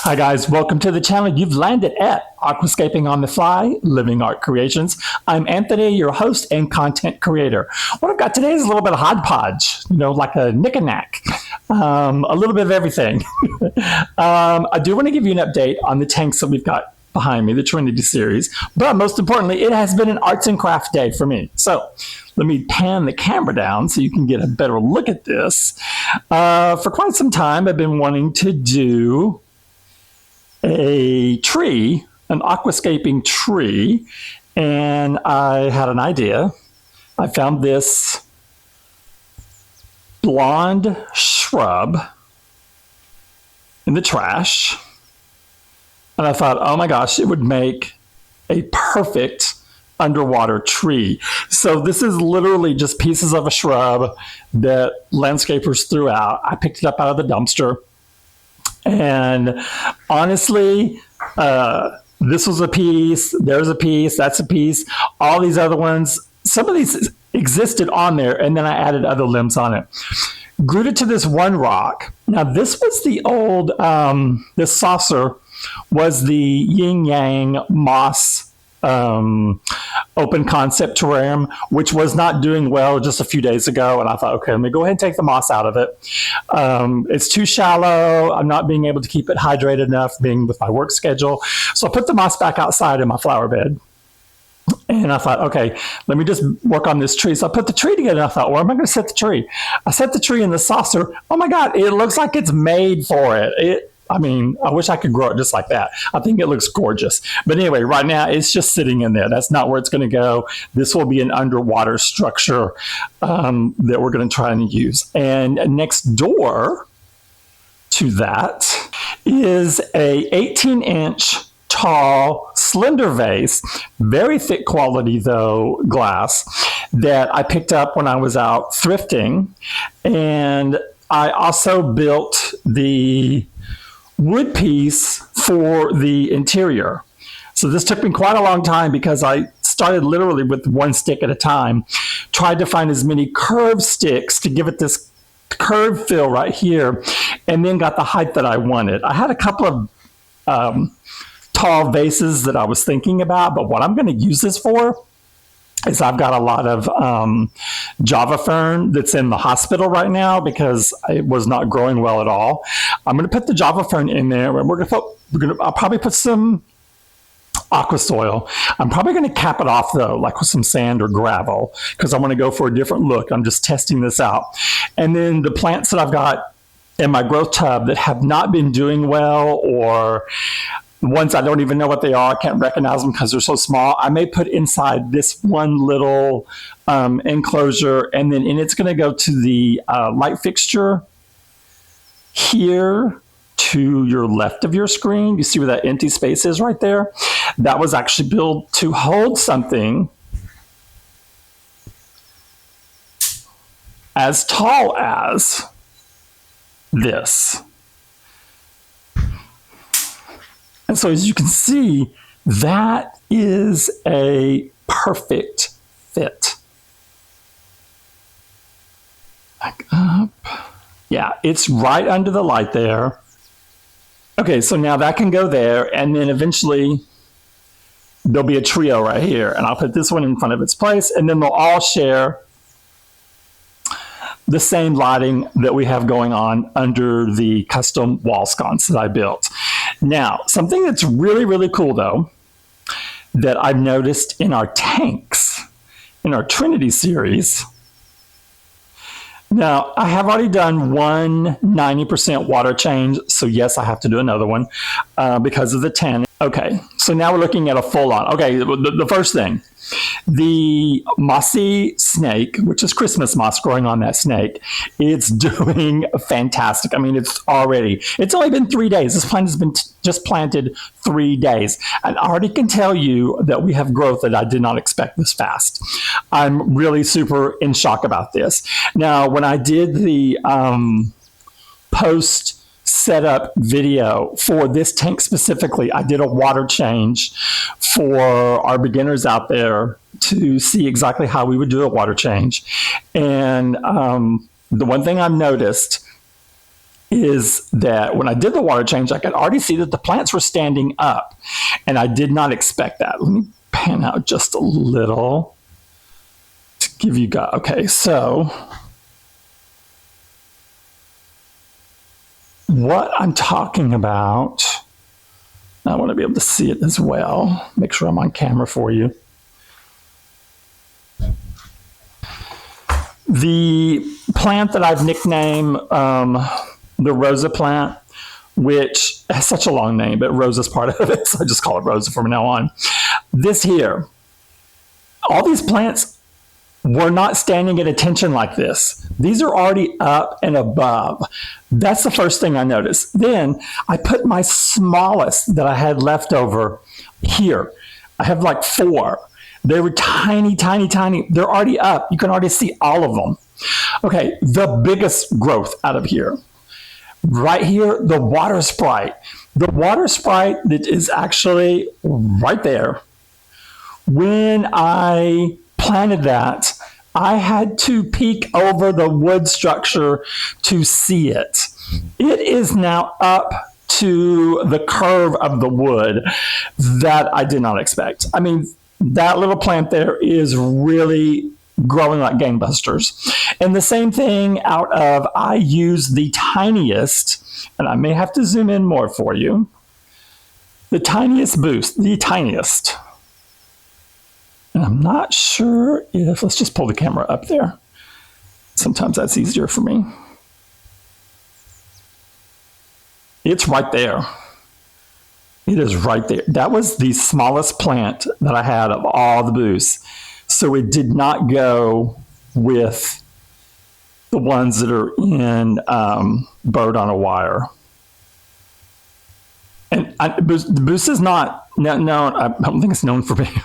Hi guys, welcome to the channel. You've landed at Aquascaping on the Fly, Living Art Creations. I'm Anthony, your host and content creator. What I've got today is a little bit of hodgepodge, like a knick-a-knack, a little bit of everything. I do want to give you an update on the tanks that we've got behind me, the Trinity Series, but most importantly, it has been an arts and craft day for me. So let me pan the camera down so you can get a better look at this. For quite some time, I've been wanting to do a tree, an aquascaping tree, and I had an idea. I found this blonde shrub in the trash, and I thought, oh my gosh, it would make a perfect underwater tree. So this is literally just pieces of a shrub that landscapers threw out. I picked it up out of the dumpster. And honestly, this was a piece, there's a piece, that's a piece, all these other ones, some of these existed on there, and then I added other limbs on it. Glued it to this one rock. Now this was the old, this saucer was the yin yang moss open concept terrarium, which was not doing well just a few days ago. And I thought, okay, let me go ahead and take the moss out of it. It's too shallow. I'm not being able to keep it hydrated enough, being with my work schedule. So I put the moss back outside in my flower bed. And I thought, okay, let me just work on this tree. So I put the tree together and I thought, where am I going to set the tree? I set the tree in the saucer. Oh my God, it looks like it's made for it. I wish I could grow it just like that. I think it looks gorgeous. But anyway, right now it's just sitting in there. That's not where it's going to go. This will be an underwater structure that we're going to try and use. And next door to that is a 18-inch tall, slender vase, very thick quality though, glass, that I picked up when I was out thrifting. And I also built the wood piece for the interior. So this took me quite a long time because I started literally with one stick at a time, tried to find as many curved sticks to give it this curved feel right here, and then got the height that I wanted. I had a couple of tall vases that I was thinking about, but what I'm going to use this for is I've got a lot of Java Fern that's in the hospital right now because it was not growing well at all. I'm going to put the Java Fern in there, and I'll probably put some aqua soil. I'm probably going to cap it off though, like with some sand or gravel, because I want to go for a different look. I'm just testing this out. And then the plants that I've got in my growth tub that have not been doing well, or ones I don't even know what they are, I can't recognize them because they're so small, I may put inside this one little enclosure, and it's going to go to the light fixture here to your left of your screen. You see where that empty space is right there? That was actually built to hold something as tall as this. And so as you can see, that is a perfect fit. Back up. Yeah, it's right under the light there. Okay, so now that can go there, and then eventually there'll be a trio right here, and I'll put this one in front of its place, and then they'll all share the same lighting that we have going on under the custom wall sconce that I built. Now, something that's really, really cool though, that I've noticed in our tanks, in our Trinity series. Now, I have already done one 90% water change, so yes, I have to do another one because of the tanning. Okay, so now we're looking at a full-on. Okay, the first thing, the mossy snake, which is Christmas moss growing on that snake, it's doing fantastic. It's only been 3 days. This plant has been just planted 3 days. And I already can tell you that we have growth that I did not expect this fast. I'm really super in shock about this. Now, when I did the post setup video for this tank specifically, I did a water change for our beginners out there to see exactly how we would do a water change. And the one thing I've noticed is that when I did the water change, I could already see that the plants were standing up, and I did not expect that. Let me pan out just a little to give you guys. Okay, so what I'm talking about, I want to be able to see it as well. Make sure I'm on camera for you. The plant that I've nicknamed the Rosa plant, which has such a long name, but Rosa's part of it, so I just call it Rosa from now on. This here, all these plants were not standing at attention like this. These are already up and above. That's the first thing I noticed. Then I put my smallest that I had left over here. I have like 4. They were tiny, tiny, tiny. They're already up. You can already see all of them. Okay, the biggest growth out of here. Right here, the Water Sprite. The Water Sprite that is actually right there. When I planted that, I had to peek over the wood structure to see it. It is now up to the curve of the wood that I did not expect. I mean, that little plant there is really growing like gangbusters. And the same thing out of, I use the tiniest, and I may have to zoom in more for you, the tiniest boost, the tiniest. And I'm not sure if, let's just pull the camera up there. Sometimes that's easier for me. It's right there. It is right there. That was the smallest plant that I had of all the boosts. So it did not go with the ones that are in Bird on a Wire. And the Boost is not known, I don't think it's known for being,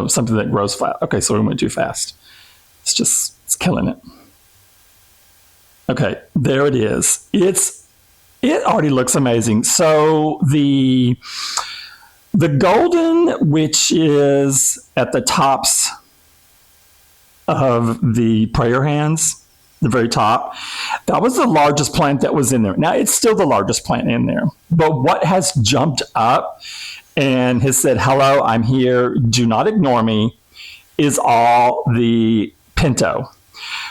something that grows fast. Okay, so we went too fast. It's killing it. Okay, there it is. It already looks amazing. So the golden, which is at the tops of the prayer hands, the very top, that was the largest plant that was in there. Now, it's still the largest plant in there. But what has jumped up and has said, hello, I'm here, do not ignore me, is all the pinto.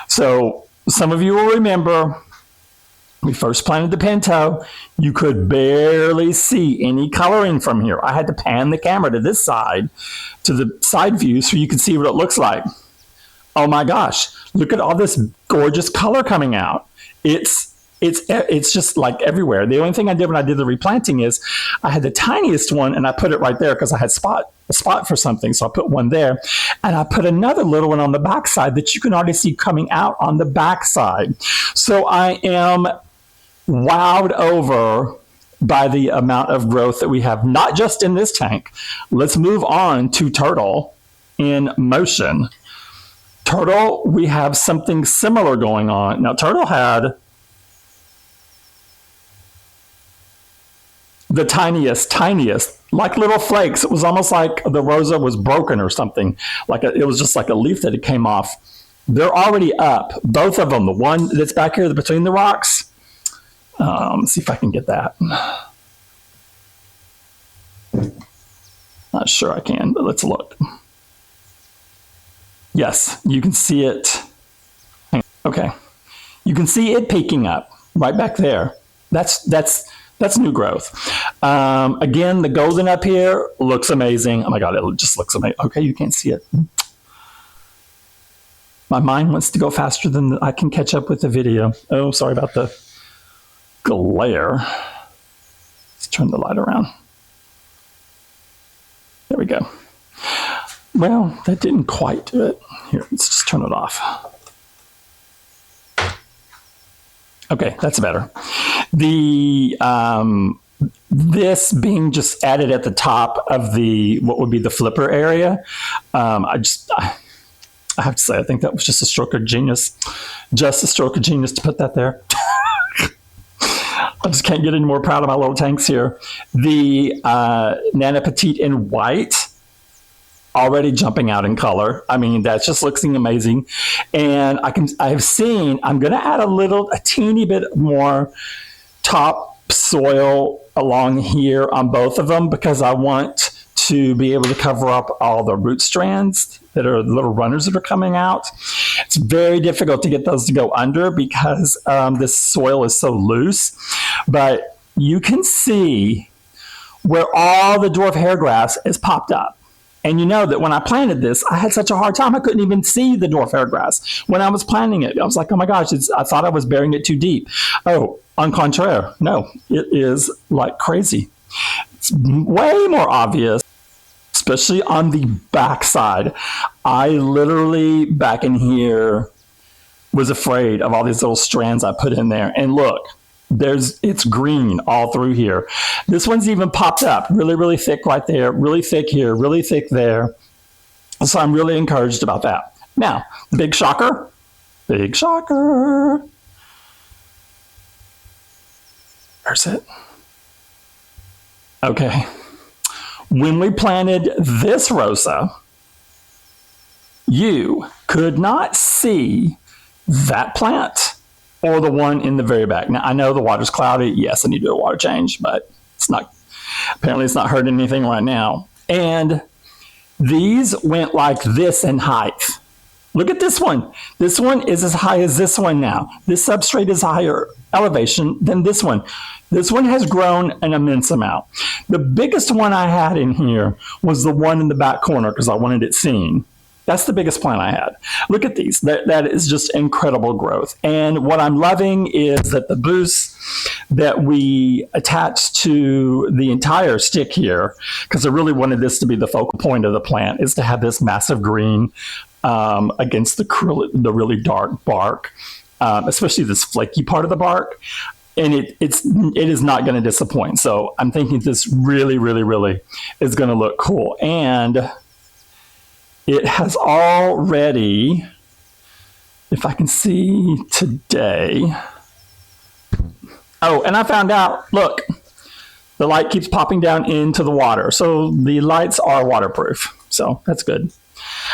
So some of you will remember, we first planted the pinto, you could barely see any coloring from here. I had to pan the camera to this side, to the side view, so you could see what it looks like. Oh my gosh, look at all this gorgeous color coming out. It's just like everywhere. The only thing I did when I did the replanting is I had the tiniest one and I put it right there because I had a spot for something. So I put one there and I put another little one on the backside that you can already see coming out on the backside. So I am wowed over by the amount of growth that we have, not just in this tank. Let's move on to Turtle in motion. Turtle, we have something similar going on. Now, Turtle had the tiniest, like little flakes. It was almost like the Rosa was broken or something. It was just like a leaf that it came off. They're already up, both of them. The one that's back here between the rocks. Let's see if I can get that. Not sure I can, but let's look. Yes, you can see it. Okay, you can see it peeking up right back there. That's new growth. Again, the golden up here looks amazing. Oh my God, it just looks amazing. Okay, you can't see it. My mind wants to go faster than I can catch up with the video. Oh, sorry about the glare. Let's turn the light around. There we go. Well, that didn't quite do it. Here, let's just turn it off. Okay, that's better. This being just added at the top of what would be the flipper area, I have to say, I think that was just a stroke of genius. Just a stroke of genius to put that there. I just can't get any more proud of my little tanks here. The Nana Petite in white, already jumping out in color. I mean, that's just looking amazing. And I'm going to add a teeny bit more topsoil along here on both of them because I want to be able to cover up all the root strands that are little runners that are coming out. It's very difficult to get those to go under because this soil is so loose, but you can see where all the dwarf hairgrass is popped up. And you know that when I planted this, I had such a hard time. I couldn't even see the dwarf hairgrass when I was planting it. I was like, oh my gosh, I thought I was burying it too deep. Oh, en contraire, no, it is like crazy. It's way more obvious, especially on the back side. I literally, back in here, was afraid of all these little strands I put in there. And look, it's green all through here. This one's even popped up really, really thick right there, really thick here, really thick there. So I'm really encouraged about that. Now, big shocker. There's it. Okay. When we planted this Rosa, you could not see that plant or the one in the very back. Now, I know the water's cloudy. Yes, I need to do a water change, but apparently it's not hurting anything right now. And these went like this in height. Look at this one. This one is as high as this one now. This substrate is higher elevation than this one. This one has grown an immense amount. The biggest one I had in here was the one in the back corner because I wanted it seen. That's the biggest plant I had. Look at these. That is just incredible growth. And what I'm loving is that the boost that we attached to the entire stick here, because I really wanted this to be the focal point of the plant, is to have this massive green against the really dark bark, especially this flaky part of the bark. And it is not going to disappoint. So I'm thinking this really, really, really is going to look cool. And it has already, if I can see today. Oh, and I found out, look, the light keeps popping down into the water. So the lights are waterproof. So that's good.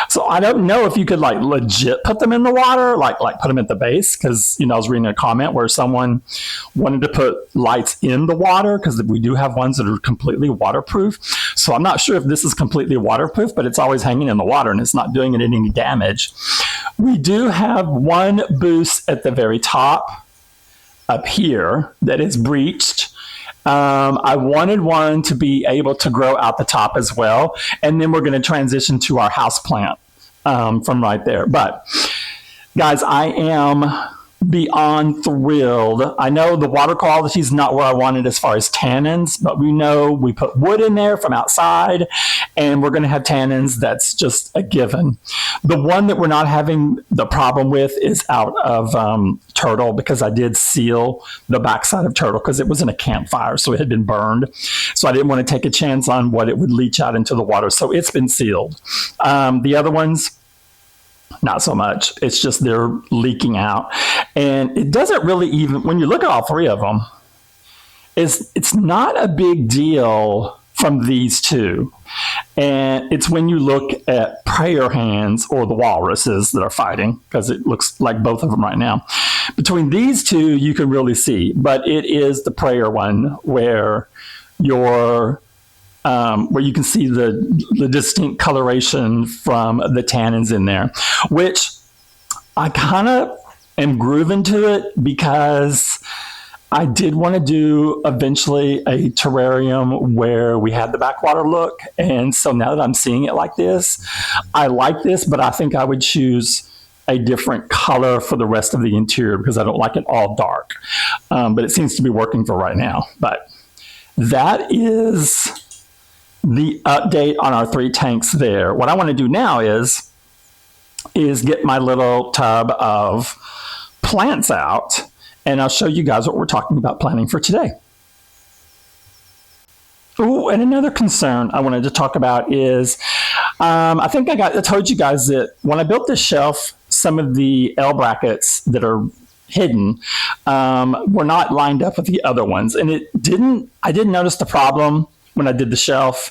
So I don't know if you could like legit put them in the water, like put them at the base, because I was reading a comment where someone wanted to put lights in the water because we do have ones that are completely waterproof. So I'm not sure if this is completely waterproof, but it's always hanging in the water and it's not doing it any damage. We do have one boost at the very top up here that is breached. I wanted one to be able to grow out the top as well. And then we're going to transition to our house plant from right there. But guys, I am beyond thrilled. I know the water quality is not where I wanted as far as tannins, but we know we put wood in there from outside and we're going to have tannins. That's just a given. The one that we're not having the problem with is out of turtle, because I did seal the backside of turtle because it was in a campfire, so it had been burned. So I didn't want to take a chance on what it would leach out into the water. So it's been sealed. The other ones, not so much. It's just they're leaking out. And it doesn't really even, when you look at all three of them, it's not a big deal from these two. And it's when you look at prayer hands or the walruses that are fighting, because it looks like both of them right now. Between these two, you can really see. But it is the prayer one where where you can see the distinct coloration from the tannins in there, which I kind of am grooving to it because I did want to do eventually a terrarium where we had the backwater look. And so now that I'm seeing it like this, I like this, but I think I would choose a different color for the rest of the interior because I don't like it all dark. But it seems to be working for right now. But that is the update on our 3 tanks there. What I want to do now is get my little tub of plants out, and I'll show you guys what we're talking about planting for today. Oh, and another concern I wanted to talk about is, I think I told you guys that when I built this shelf, some of the L brackets that are hidden were not lined up with the other ones, and I didn't notice the problem when I did the shelf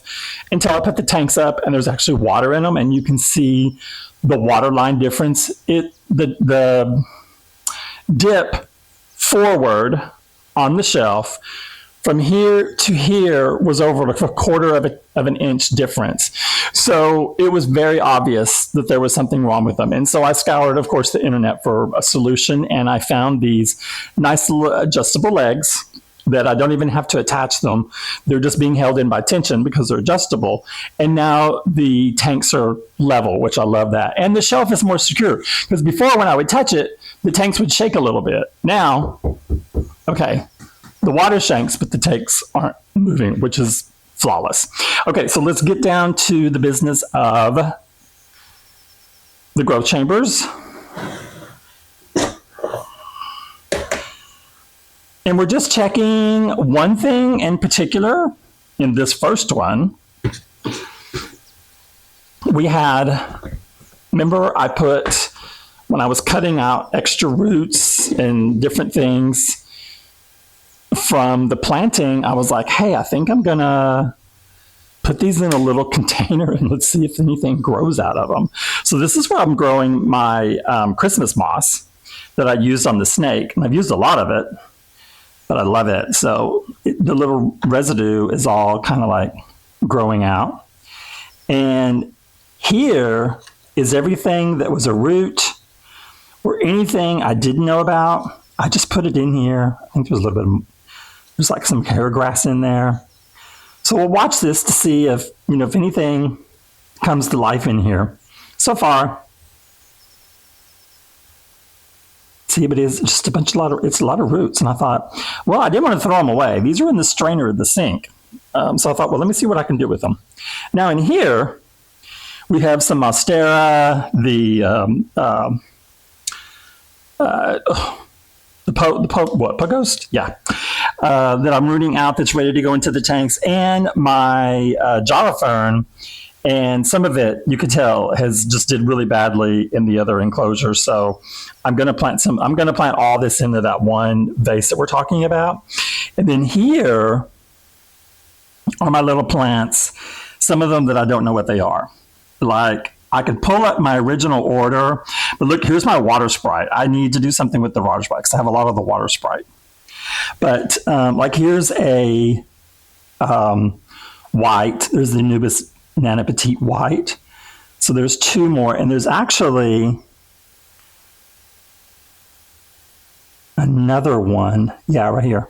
until I put the tanks up and there's actually water in them, and you can see the water line difference. The dip forward on the shelf from here to here was over a quarter of an inch difference. So it was very obvious that there was something wrong with them. And so I scoured, of course, the internet for a solution, and I found these nice little adjustable legs that I don't even have to attach them. They're just being held in by tension because they're adjustable. And now the tanks are level, which I love that. And the shelf is more secure, because before, when I would touch it, the tanks would shake a little bit. Now, okay, the water shakes, but the tanks aren't moving, which is flawless. Okay, so let's get down to the business of the growth chambers. And we're just checking one thing in particular. In this first one, we had, remember I put, when I was cutting out extra roots and different things from the planting, I was like, hey, I think I'm gonna put these in a little container and let's see if anything grows out of them. So this is where I'm growing my Christmas moss that I used on the snake. And I've used a lot of it, but I love it. So the little residue is all kind of like growing out. And here is everything that was a root or anything I didn't know about. I just put it in here. I think there's a little bit of, there's like some hair grass in there. So we'll watch this to see if, if anything comes to life in here. So far, see, but it's just it's a lot of roots. And I thought, well, I didn't want to throw them away. These are in the strainer of the sink. So I thought, well, let me see what I can do with them. Now in here, we have some monstera, Pogost? Yeah. That I'm rooting out, that's ready to go into the tanks, and my Java Fern, and some of it, you could tell, has just did really badly in the other enclosure. So I'm going to plant all this into that one vase that we're talking about. And then here are my little plants, some of them that I don't know what they are. Like, I could pull up my original order, but look, here's my Water Sprite. I need to do something with the Water Sprite because I have a lot of the Water Sprite. But like, here's a white. There's the Anubias Nana Petite White. So there's two more, and there's actually another one. Yeah, right here.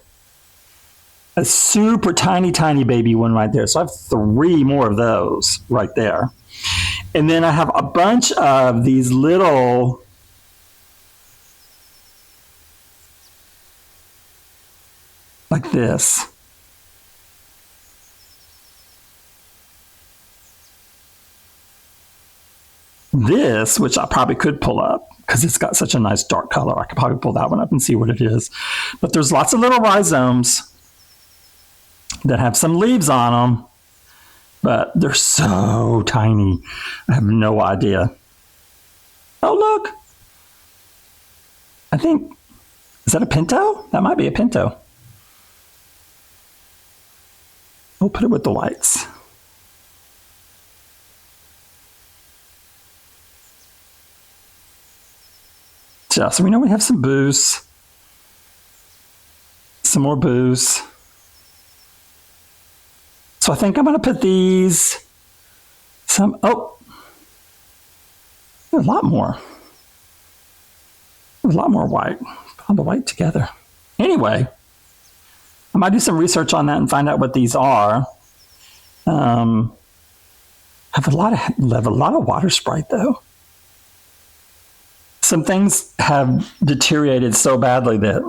A super tiny, tiny baby one right there. So I have 3 more of those right there. And then I have a bunch of these little like this. This, which I probably could pull up because it's got such a nice dark color. I could probably pull that one up and see what it is. But there's lots of little rhizomes that have some leaves on them, but they're so tiny. I have no idea. Oh, look. I think, is that a pinto? That might be a pinto. We'll put it with the whites. So we know we have some booze. Some more booze. So I think I'm going to put these, a lot more. There's a lot more white. Put all the white together. Anyway, I might do some research on that and find out what these are. I have a lot of Water Sprite though. Some things have deteriorated so badly that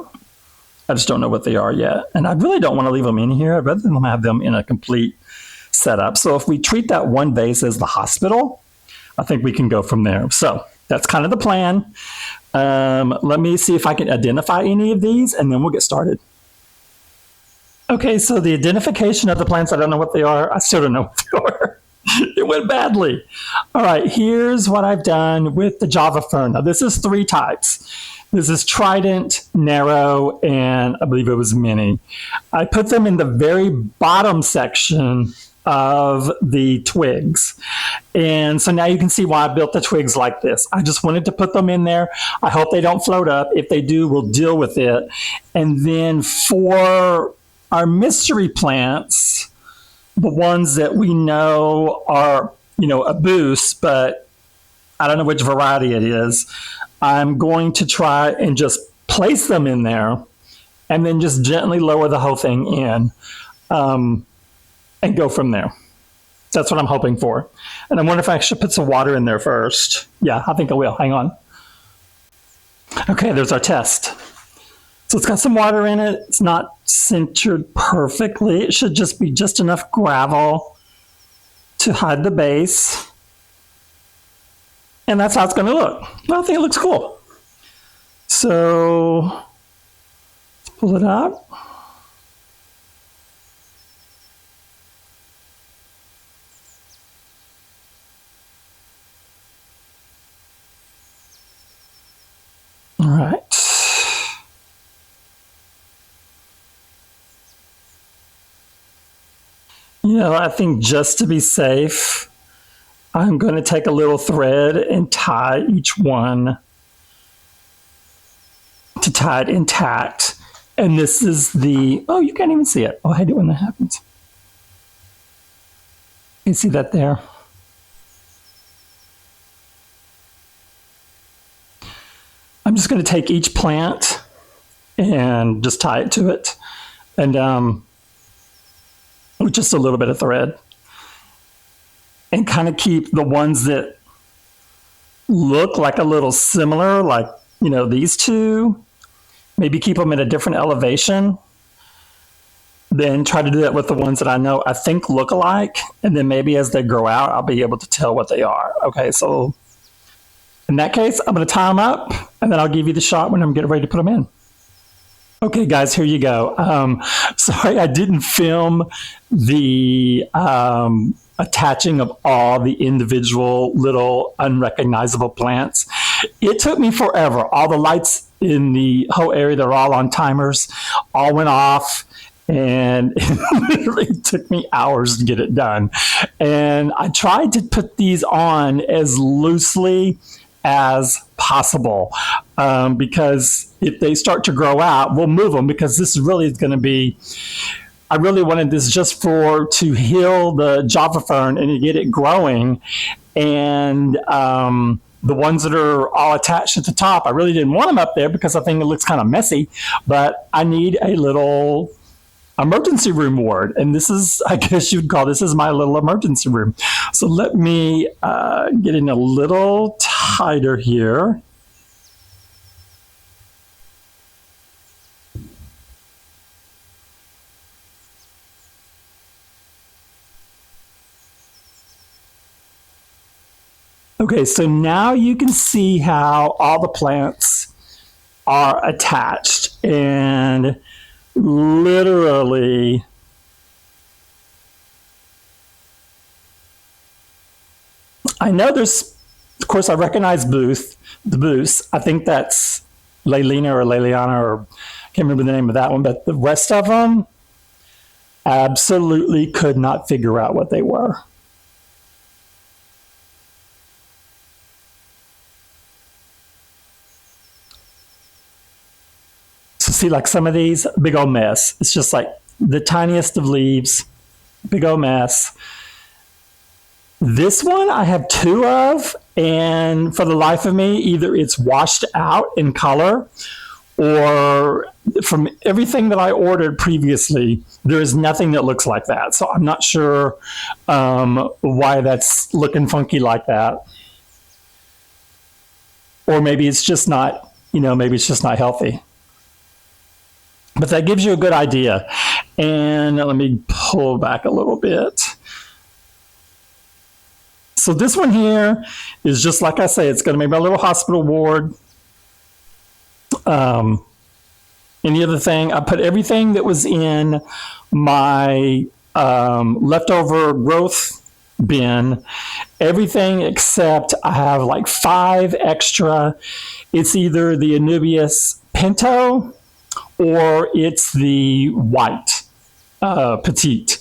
I just don't know what they are yet. And I really don't want to leave them in here. I'd rather than have them in a complete setup. So if we treat that one vase as the hospital, I think we can go from there. So that's kind of the plan. Let me see if I can identify any of these, and then we'll get started. Okay, so the identification of the plants, I don't know what they are. I still don't know what they are. It went badly. All right, here's what I've done with the Java Fern. Now, this is 3 types. This is Trident, Narrow, and I believe it was Mini. I put them in the very bottom section of the twigs. And so now you can see why I built the twigs like this. I just wanted to put them in there. I hope they don't float up. If they do, we'll deal with it. And then for our mystery plants, the ones that we know are, a boost, but I don't know which variety it is, I'm going to try and just place them in there and then just gently lower the whole thing in and go from there. That's what I'm hoping for. And I wonder if I should put some water in there first. Yeah, I think I will. Hang on. Okay, there's our test. So it's got some water in it. It's not centered perfectly. It should just be just enough gravel to hide the base. And that's how it's going to look. I think it looks cool. So let's pull it out. All right. I think just to be safe, I'm going to take a little thread and tie each one to tie it intact. And this is oh, you can't even see it. Oh, I hate it when that happens. You see that there? I'm just going to take each plant and just tie it to it. And with just a little bit of thread. And kind of keep the ones that look like a little similar, like, these two, maybe keep them at a different elevation. Then try to do that with the ones that I think look alike. And then maybe as they grow out, I'll be able to tell what they are. Okay, so in that case, I'm going to tie them up, and then I'll give you the shot when I'm getting ready to put them in. Okay, guys, here you go. Sorry, I didn't film the attaching of all the individual little unrecognizable plants. It took me forever. All the lights in the whole area, they're all on timers, all went off. And it literally took me hours to get it done. And I tried to put these on as loosely as possible because if they start to grow out, we'll move them, because this really is going to be, I really wanted this just to heal the Java Fern and to get it growing. And the ones that are all attached at the top, I really didn't want them up there because I think it looks kind of messy, but I need a little emergency room ward. And this is, I guess you would call this is my little emergency room. So let me get in a little tighter here. Okay, so now you can see how all the plants are attached, and literally I know there's, of course, I recognize the Boost. I think that's Leilina or Leliana, or I can't remember the name of that one, but the rest of them absolutely could not figure out what they were. See, like some of these, big old mess. It's just like the tiniest of leaves, big old mess. This one I have two of, and for the life of me, either it's washed out in color, or from everything that I ordered previously, there is nothing that looks like that. So I'm not sure why that's looking funky like that. Or maybe it's just not, maybe it's just not healthy. But that gives you a good idea. And let me pull back a little bit. So this one here is just like I say, it's going to be my little hospital ward. Any other thing, I put everything that was in my leftover growth bin, everything except I have like 5 extra it's either the Anubias Pinto or it's the white petite,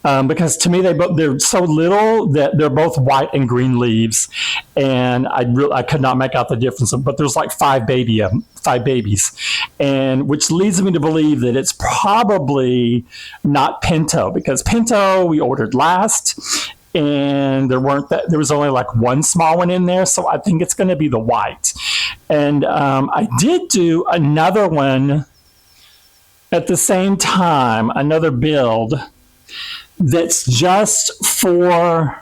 because to me they're so little that they're both white and green leaves, and I could not make out the difference. But there's like five babies, and which leads me to believe that it's probably not Pinto, because Pinto we ordered last, and there was only like one small one in there, so I think it's going to be the white. And I did do another one at the same time, another build that's just for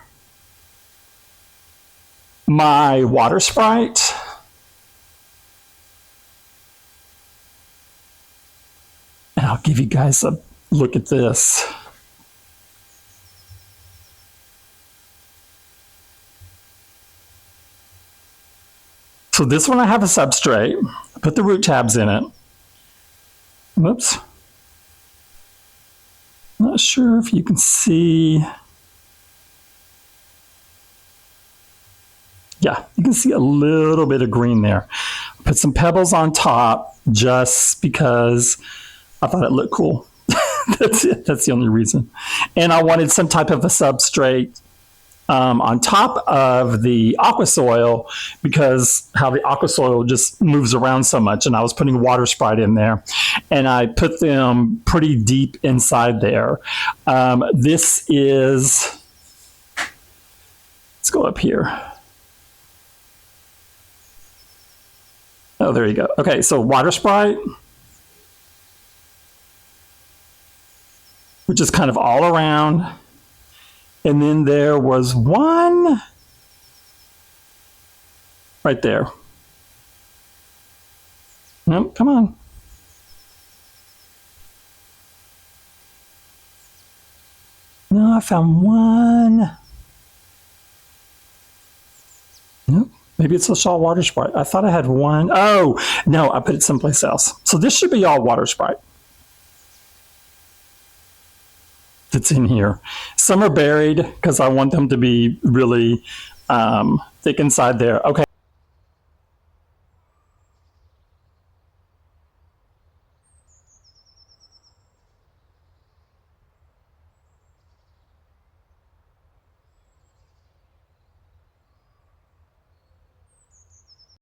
my Water Sprite. And I'll give you guys a look at this. So this one I have a substrate. I put the root tabs in it. Whoops. Not sure if you can see. Yeah, you can see a little bit of green there. Put some pebbles on top just because I thought it looked cool. That's it. That's the only reason. And I wanted some type of a substrate on top of the aqua soil, because how the aqua soil just moves around so much, and I was putting Water Sprite in there, and I put them pretty deep inside there. This is, let's go up here. Oh, there you go. Okay, so Water Sprite, which is kind of all around. And then there was one right there. Nope, come on. No, I found one. Nope, maybe it's a salt Water Sprite. I thought I had one. Oh, no, I put it someplace else. So this should be all Water Sprite that's in here. Some are buried because I want them to be really thick inside there. Okay.